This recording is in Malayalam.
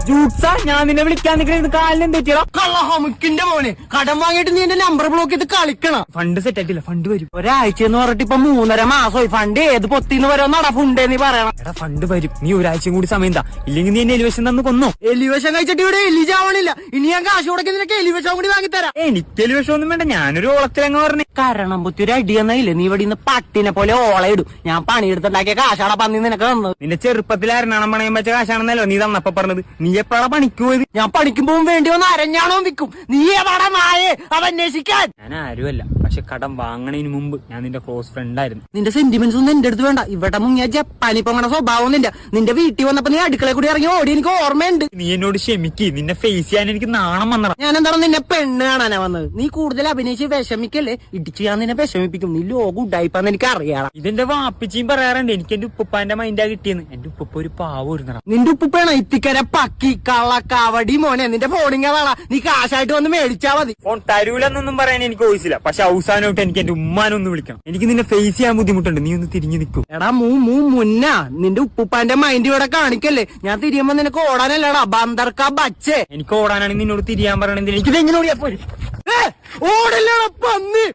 ജൂട്സാ ഞാൻ നിന്നെ വിളിക്കാൻ നിൽക്കുന്ന കാലിനും തെറ്റിയടാ. കള്ളഹമുക്കിന്റെ മോനെ കടം വാങ്ങിയിട്ട് നീ എന്റെ നമ്പർ ബ്ലോക്ക് ചെയ്ത് കളിക്കണം. ഫണ്ട് സെറ്റ് ആയിട്ടില്ല, ഫണ്ട് വരും. ഒരാഴ്ച എന്ന് പറഞ്ഞിട്ട് ഇപ്പൊ 3.5 മാസമായി. ഫണ്ട് ഏത് പൊത്തിന്ന് വരുമെന്നാടാ ഫണ്ട് നീ പറയണം. എടാ ഫണ്ട് വരും, നീ ഒരാഴ്ചയും കൂടി സമയം താ, ഇല്ലെങ്കിൽ നീ എന്നെ എലിവേഷൻ തന്ന് കൊന്നോ. എലിവേഷൻ കഴിച്ചിട്ട് ഇവിടെ എലിജാവണില്ല. ഇനി ഞാൻ കാശ് കൊടുക്കി നിനക്ക് എലിവേഷൻ കൂടി വാങ്ങിത്തരാം. എനിക്ക് എലിവേഷൻ ഒന്നും വേണ്ട, ഞാനൊരു ഓളത്തിലങ്ങ് പറഞ്ഞു. കരണം ബുദ്ധി ഒരു അടിയെന്നില്ലേ, നീ ഇവിടെ നിന്ന് പട്ടിനെ പോലെ ഓളയിടും. ഞാൻ പണിയെടുത്തുണ്ടാക്കിയ കാശാടാ പന്നി നിനക്ക് തന്നത്. നിന്റെ ചെറുപ്പത്തിൽ അരണണം പണയം വെച്ച കാശാണെന്നല്ലോ നീ തന്നപ്പോ പറഞ്ഞത്. നീ എപ്പോഴാണ് പണിക്ക് പോയത്? ഞാൻ പണിക്കുമ്പോ വേണ്ടി വന്ന് അരഞ്ഞാണോ വിൽക്കും. നീ എവിടെ നായേ അവ അന്വേഷിക്കാൻ. ഞാൻ ആരുമല്ല, പക്ഷെ കടം വാങ്ങണതിന് മുമ്പ് ഞാൻ നിന്റെ ക്ലോസ് ഫ്രണ്ട് ആയിരുന്നു. നിന്റെ സെന്റിമെന്റ്സ് ഒന്നും എന്റെ അടുത്ത് വേണ്ട. ഇവിടെ മുങ്ങിയ ജപ്പാനി പൊങ്ങണ സ്വഭാവം നിന്റെ വീട്ടിൽ വന്നപ്പോ നീ അടുക്കള കൂടി ഇറങ്ങി ഓടി എനിക്ക് ഓർമ്മയുണ്ട്. നീ എന്നോട് ക്ഷമിക്ക്, നിന്നെ ഫേസ് ചെയ്യാൻ എനിക്ക് നാണം വന്നടാ. ഞാൻ എന്താണ് നിന്നെ പെണ്ണ് കാണാനാ വന്നത്. നീ കൂടുതൽ അഭിനയിച്ച് വിഷമിക്കല്ലേ, ഇടിച്ച് ഞാൻ നിന്നെ വിഷമിപ്പിക്കും. നീ ലോകം ഉണ്ടായിപ്പാന്ന് എനിക്ക് അറിയാം. ഇതിന്റെ വാപ്പിച്ചിയും പറയാറുണ്ട് എനിക്ക് എന്റെ ഉപ്പാന്റെ മൈൻഡാ കിട്ടിയെന്ന്. എന്റെ ഉപ്പ ഒരു പാവം ഇരുന്നടാ. നിന്റെ ഉപ്പേണ ഇത്തിക്കര പക്കി കള്ള കാവടി മോനെ. നിന്റെ ഫോണിങ്ങാളാ, നീ കാശായിട്ട് വന്ന് മേടിച്ചാ മതി. ഫോൺ തരൂലെന്നൊന്നും പറയാൻ എനിക്ക് വോയിസില്ല, പക്ഷെ അവസാനമായിട്ട് എനിക്ക് എന്റെ ഉമ്മാനൊന്ന് വിളിക്കണം. എനിക്ക് നിന്നെ ഫേസ് ചെയ്യാൻ ബുദ്ധിമുട്ടുണ്ട്, നീ ഒന്ന് തിരിഞ്ഞു നിൽക്കും. എടാ മുന്നാ നിന്റെ ഉപ്പാന്റെ മൈൻഡ് ഇവിടെ കാണിക്കല്ലേ. ഞാൻ തിരിയുമ്പോ നിനക്ക് ഓടാനല്ലടാ ബന്ദർക്ക ബച്ചേ. എനിക്ക് ഓടാനാണെങ്കിൽ നിന്നോട് തിരിയാൻ പറയണെങ്കിൽ എനിക്ക് എങ്ങനെ ഓടിയാ പോലും ഓടില്ലടാ പന്നി.